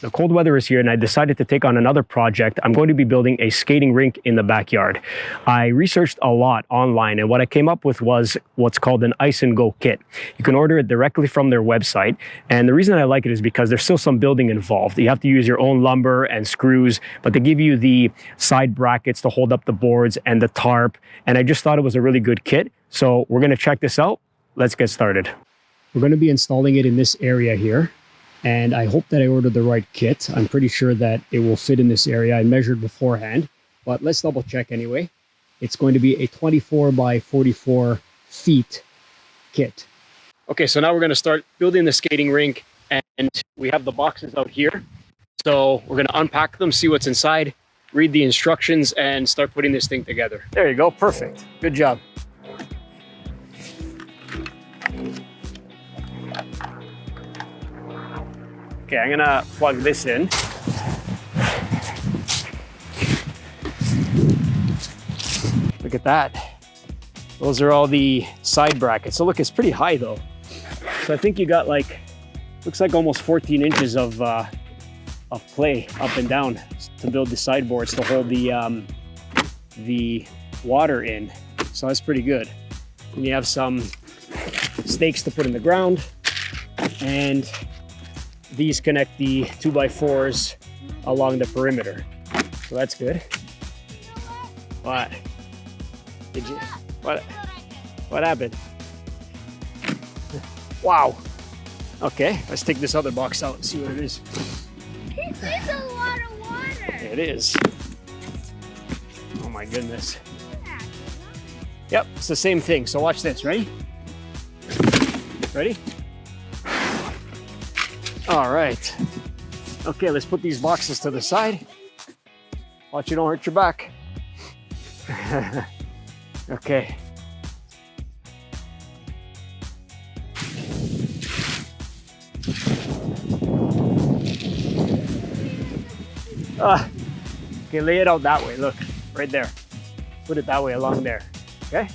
The cold weather is here and I decided to take on another project. I'm going to be building a skating rink in the backyard. I researched a lot online and what I came up with was what's called an ice and go kit. You can order it directly from their website, and the reason I like it is because there's still some building involved. You have to use your own lumber and screws, but they give you the side brackets to hold up the boards and the tarp, and I just thought it was a really good kit. So we're going to check this out. Let's get started. We're going to be installing it in this area here. And I hope that I ordered the right kit. I'm pretty sure that it will fit in this area. I measured beforehand, but let's double check anyway. It's going to be a 24 by 44 feet kit. Okay, so now we're going to start building the skating rink, and we have the boxes out here. So we're going to unpack them, see what's inside, read the instructions, and start putting this thing together. There you go, perfect. Good job. Okay, I'm gonna plug this in. Look at that. Those are all the side brackets. So look, it's pretty high though. So I think you got like, looks like almost 14 inches of play up and down to build the sideboards to hold the water in. So that's pretty good. And you have some stakes to put in the ground, and these connect the 2x4s along the perimeter. So that's good. What? Did you? What happened? Wow. Okay, let's take this other box out and see what it is. This is a lot of water. It is. Oh my goodness. Yep, it's the same thing. So watch this. Ready? Ready? All right. Okay, let's put these boxes to the side. Watch you don't hurt your back. Okay. Okay, lay it out that way. Look, right there. Put it that way along there. Okay?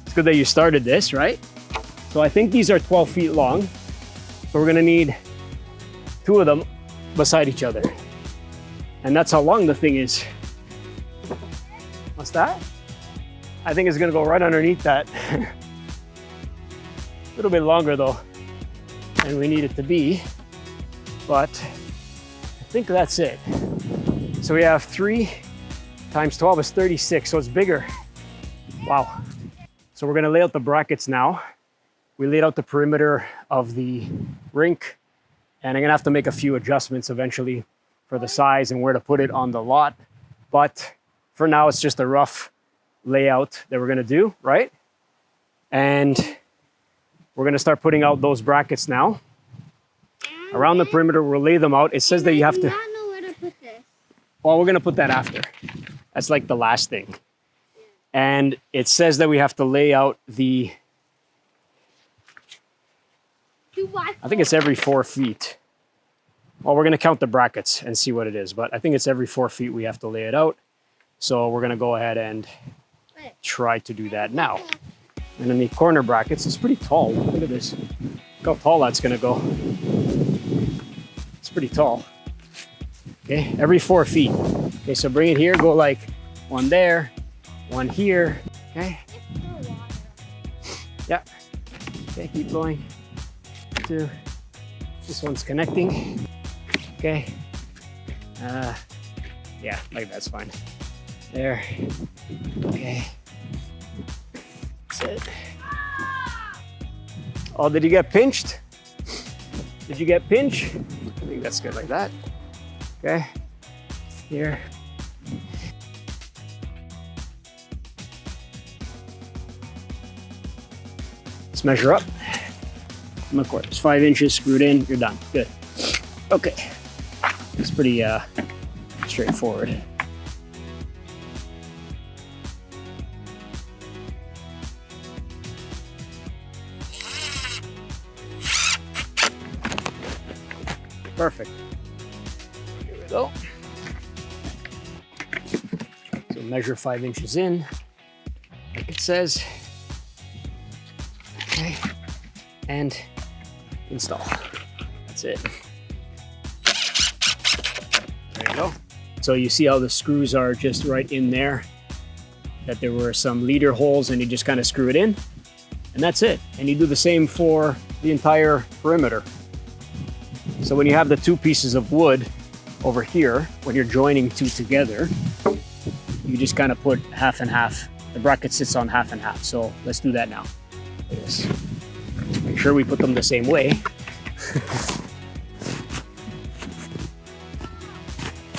It's good that you started this, right? So I think these are 12 feet long. So we're gonna need 2 of them beside each other. And that's how long the thing is. What's that? I think it's gonna go right underneath that. A little bit longer though than we need it to be, but I think that's it. So we have 3 times 12 is 36, so it's bigger. Wow. So we're gonna lay out the brackets now. We laid out the perimeter of the rink, and I'm gonna have to make a few adjustments eventually for the size and where to put it on the lot. But for now, it's just a rough layout that we're gonna do, right? And we're gonna start putting out those brackets now. Around the perimeter, we'll lay them out. It says that you have to... I don't know where to put this. Well, we're gonna put that after. That's like the last thing. And it says that we have to lay out the... I think it's every 4 feet. Well, we're gonna count the brackets and see what it is, but I think it's every 4 feet we have to lay it out. So we're gonna go ahead and try to do that now. And then the corner brackets, it's pretty tall. Look at this. Look how tall that's gonna go. It's pretty tall. Okay, every 4 feet. Okay, so bring it here, go like 1 there, 1 here, okay? Yeah, okay, keep going. 2, this one's connecting, okay? Yeah, like that's fine. There, okay. That's it. Oh, did you get pinched? Did you get pinched? I think that's good like that. Okay, here. Let's measure up. Of course, it's 5 inches screwed in, you're done. Good. Okay. It's pretty straightforward. Perfect. Here we go. So measure 5 inches in, like it says. Okay. And install. That's it. There you go. So you see how the screws are just right in there, that there were some leader holes, and you just kind of screw it in, and that's it. And you do the same for the entire perimeter. So when you have the two pieces of wood over here, when you're joining two together, you just kind of put half and half. The bracket sits on half and half. So let's do that now. Yes. Make sure we put them the same way.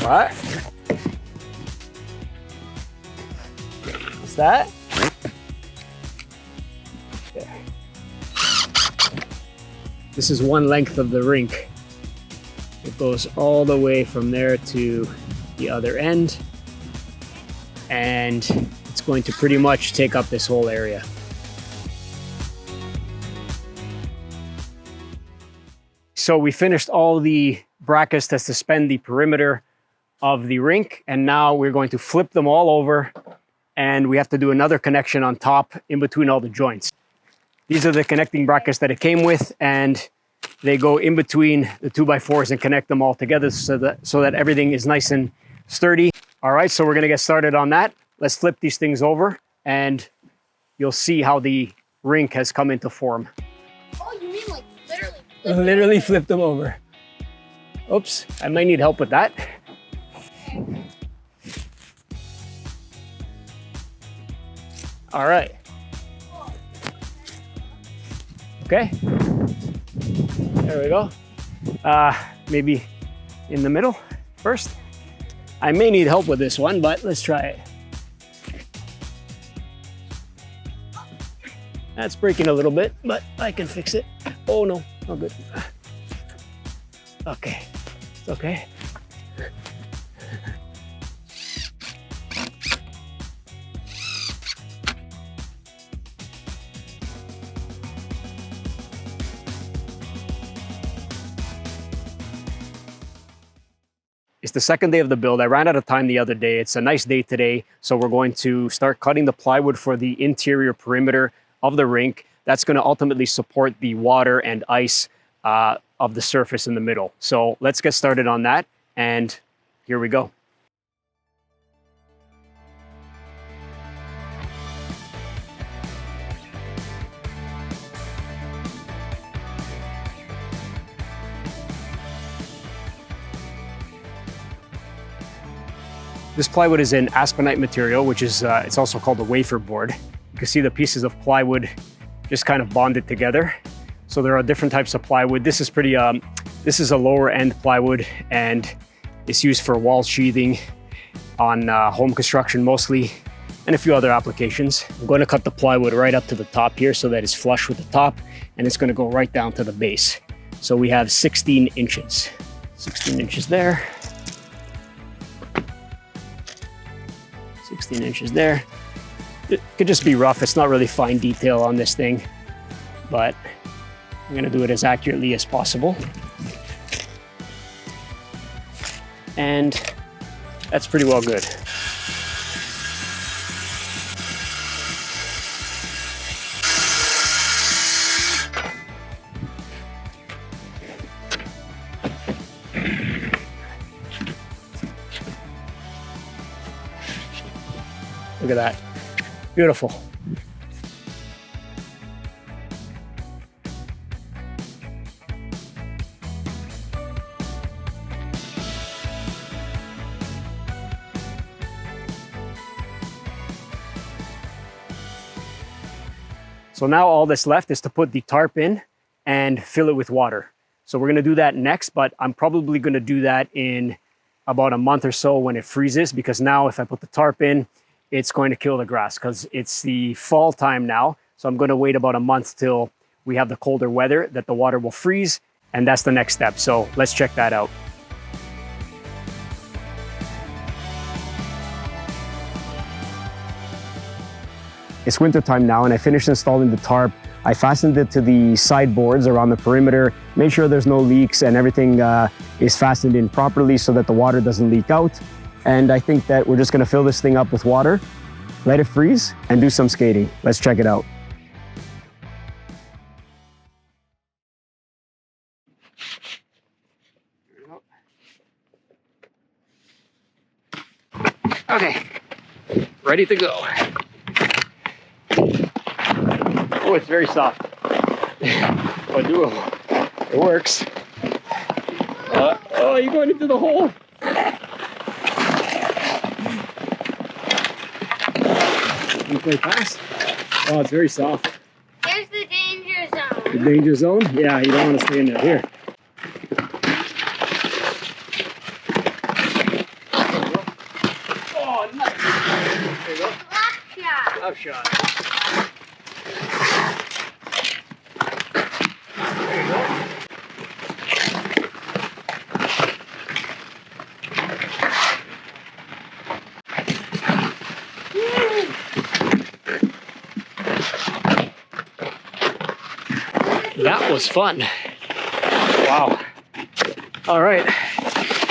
What? What's that? There. This is one length of the rink. It goes all the way from there to the other end, and it's going to pretty much take up this whole area. So we finished all the brackets to suspend the perimeter of the rink, and now we're going to flip them all over, and we have to do another connection on top in between all the joints. These are the connecting brackets that it came with, and they go in between the 2x4s and connect them all together so that everything is nice and sturdy. All right, so we're gonna get started on that. Let's flip these things over, and you'll see how the rink has come into form. Oh, you mean like literally? Literally flip them over. Oops, I might need help with that. All right. Okay. There we go. Maybe in the middle first. I may need help with this one, but let's try it. That's breaking a little bit, but I can fix it. Oh no, not good. Okay, it's okay. It's the second day of the build. I ran out of time the other day. It's a nice day today, so we're going to start cutting the plywood for the interior perimeter of the rink. That's going to ultimately support the water and ice of the surface in the middle. So let's get started on that, and here we go. This plywood is in aspenite material, which is, it's also called a wafer board. You can see the pieces of plywood just kind of bonded together. So there are different types of plywood. This is this is a lower end plywood, and it's used for wall sheathing on home construction mostly, and a few other applications. I'm going to cut the plywood right up to the top here so that it's flush with the top, and it's going to go right down to the base. So we have 16 inches. 16 inches there. 16 inches there. It could just be rough. It's not really fine detail on this thing, but I'm gonna do it as accurately as possible. And that's pretty well good. Look at that. Beautiful. So now all that's left is to put the tarp in and fill it with water. So we're gonna do that next, but I'm probably gonna do that in about a month or so when it freezes, because now if I put the tarp in, it's going to kill the grass because it's the fall time now. So I'm going to wait about a month till we have the colder weather that the water will freeze, and that's the next step. So let's check that out. It's winter time now, and I finished installing the tarp. I fastened it to the sideboards around the perimeter, made sure there's no leaks and everything is fastened in properly so that the water doesn't leak out. And I think that we're just gonna fill this thing up with water, let it freeze, and do some skating. Let's check it out. ready to go. Oh, it's very soft. But doable. It works. Oh, you're going into the hole. You play fast? Oh, it's very soft. There's the danger zone. The danger zone? Yeah, you don't want to stay in there. Here. Oh, nice. There you go. Left shot. Left shot. There you go. That was fun. Wow. All right.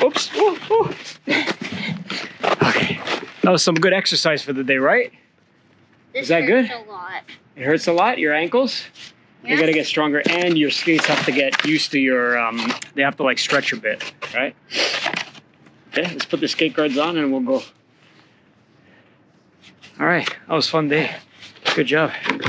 Oops. Whoa, whoa. Okay. That was some good exercise for the day, right? This Is that good? hurts a lot. It hurts a lot, your ankles? You Yeah. gotta get stronger, and your skates have to get used to your, they have to like stretch a bit, right? Okay, let's put the skate guards on and we'll go. All right, that was a fun day. Good job.